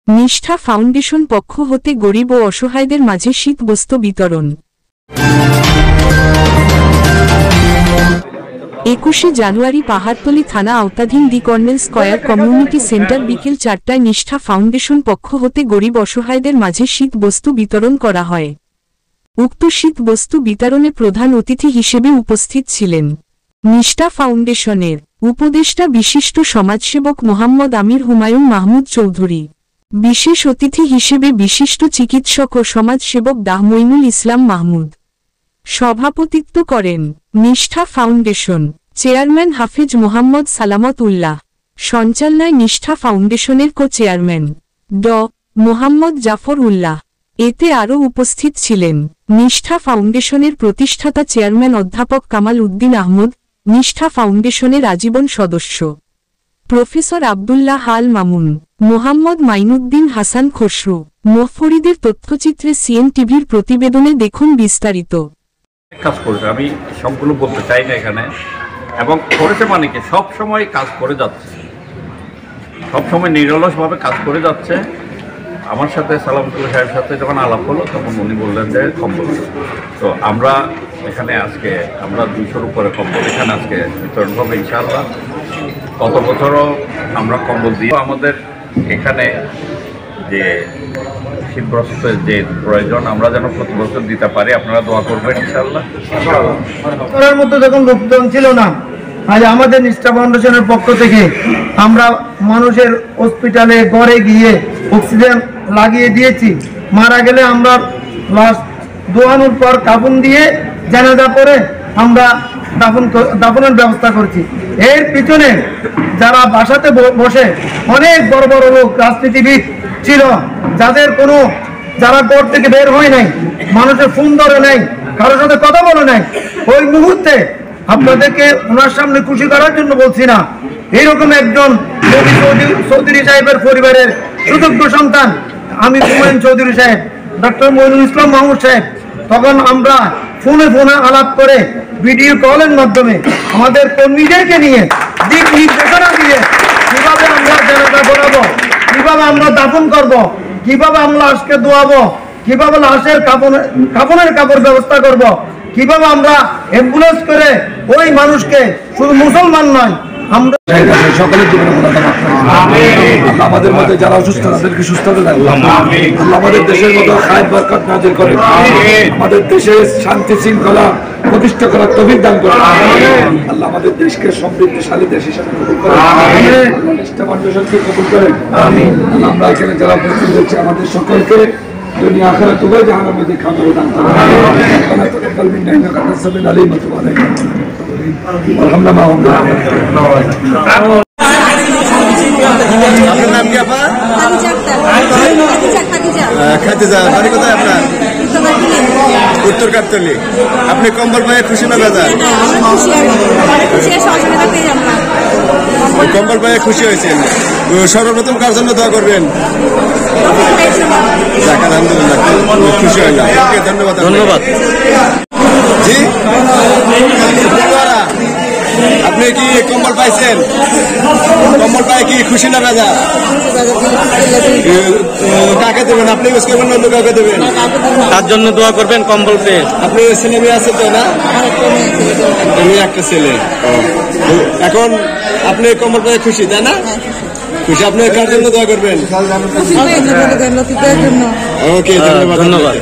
নিষ্ঠা ফাউন্ডেশন পক্ষ হতে গরিব ও অসহায়দের মাঝে শীতবস্ত্র বিতরণ। 21শে জানুয়ারি পাহাড়তলী থানা আওতাধীন দি কর্নেল স্কয়ার কমিউনিটি সেন্টার বিকেল 4টায় নিষ্ঠা ফাউন্ডেশন পক্ষ হতে গরিব অসহায়দের মাঝে শীতবস্ত্র বিতরণ করা হয়। উক্ত শীতবস্ত্র বিতরণে প্রধান অতিথি হিসেবে উপস্থিত ছিলেন নিষ্ঠা ফাউন্ডেশনের উপদেষ্টা বিশিষ্ট সমাজসেবক মোহাম্মদ আমির হুমায়ুন মাহমুদ চৌধুরী, বিশেষ অতিথি হিসেবে বিশিষ্ট চিকিৎসক ও সমাজসেবক ডাহ মইনুল ইসলাম মাহমুদ। সভাপতিত্ব করেন নিষ্ঠা ফাউন্ডেশন চেয়ারম্যান হাফেজ মোহাম্মদ সালামত উল্লাহ, সঞ্চালনায় নিষ্ঠা ফাউন্ডেশনের কো-চেয়ারম্যান ড মোহাম্মদ জাফর উল্লাহ। এতে আরও উপস্থিত ছিলেন নিষ্ঠা ফাউন্ডেশনের প্রতিষ্ঠাতা চেয়ারম্যান অধ্যাপক কামাল উদ্দিন আহমদ, নিষ্ঠা ফাউন্ডেশনের আজীবন সদস্য প্রফেসর আব্দুল্লাহ আল মামুন, মোহাম্মদ মাইনুদ্দিন হাসান খসরু। মুফরিদের তথ্যচিত্রে সিএনটিভির প্রতিবেদনে দেখুন বিস্তারিত। কাজ করেছে, আমি সবগুলো বলতে চাই না এখানে, এবং করেছে মানে কি সব সময় কাজ করে যাচ্ছে, সবসময় নিরলসভাবে কাজ করে যাচ্ছে। আমার সাথে সালামতুল্লাহ সাহেবের সাথে যখন আলাপ হলো তখন উনি বললেন যে কম্বল, তো আমরা এখানে আজকে আমরা 200-র উপরে কম্বল এখানে আজকে বিতরণ হবে ইনশাআল্লাহ। গত বছরও আমরা কম্বল দিই। আমাদের এখানে যে শীতবস্ত্রের যে প্রয়োজন আমরা যেন প্রতি বছর দিতে পারি, আপনারা দোয়া করবেন ইনশাআল্লাহ। করার মতো যখন লোকজন ছিল না, আজ আমাদের নিষ্ঠা ফাউন্ডেশনের পক্ষ থেকে আমরা মানুষের হসপিটালে ঘরে গিয়ে অক্সিজেন লাগিয়ে দিয়েছি। মারা গেলে আমরা লাশ দোয়ানোর পর কাফন দিয়ে জানাজা করে আমরা দাফনের ব্যবস্থা করছি। এর পিছনে যারা বাসাতে বসে অনেক বড় বড় লোক রাজনীতিবিদ ছিল, যাদের কোনো যারা ঘর থেকে বের হয় নাই, মানুষের ফোন ধরে নাই, কারোর সাথে কথা বলে নাই, ওই মুহূর্তে আপনাদেরকে ওনার সামনে খুশি করার জন্য বলছি না, এইরকম একজন চৌধুরী সাহেবের পরিবারের সুযোগ্য সন্তান আমি হুমায়ুন চৌধুরী সাহেব, ডক্টর মইনুল ইসলাম মাহমুদ সাহেব, তখন আমরা ফোনে আলাপ করে ভিডিও কলের মাধ্যমে আমাদের কর্মীদেরকে নিয়ে দিক নির্দেশনা দিয়ে কিভাবে আমরা জানাজা করাবো, কিভাবে আমরা দাফন করব, কিভাবে আমরা লাশকে ধোয়াবো, কিভাবে লাশের কাফনের কাপড় ব্যবস্থা করব, কিভাবে আমরা অ্যাম্বুলেন্স করে ওই মানুষকে, শুধু মুসলমান নয় আমরা সকলের জীবনে আমাদের মধ্যে যারা অসুস্থ তাদেরকে সুস্থতা দেন। আমাদের দেশের মতো খায়ের বরকত নাজিল করে, আমাদের দেশে শান্তি শৃঙ্খলা প্রতিষ্ঠা করার তৌফিক দান করে। আল্লাহ আমাদের দেশকে সমৃদ্ধশালী দেশ হিসেবে কবুল করে, নিষ্ঠা ফাউন্ডেশনকে কবুল করে। আমরা এখানে যারা উপস্থিত হয়েছি আমাদের সকলকে দুনিয়া আখিরাত উভয় জাহান্নামের মধ্যে খাবার দান করে। আপনার নাম কি আপা? খাদিজা। বাড়ি কোথায় আপনার? উত্তর কাটতলী। আপনি কম্বল পায়ে খুশি না বেজার? কম্বল পায়ে খুশি হয়েছেন। সর্বপ্রথম কার জন্য দোয়া করবেন? আলহামদুলিল্লাহ, খুশি হইলাম। ধন্যবাদ। ধন্যবাদ। জি, আপনি কি কম্বল পাইছেন? কম্বল পায়ে কি খুশি না বেজা? কাকে দেবেন? আপনি ইউজ করবেন না কাকে দেবেন? তার জন্য দোয়া করবেন কম্বল পেয়ে। আপনি ছেলে মেয়ে আছে তো না? আমি একটা ছেলে। এখন আপনি কম্বল পায়ে খুশি তাই না? খুশি। আপনি কার জন্য দোয়া করবেন? ওকে, ধন্যবাদ।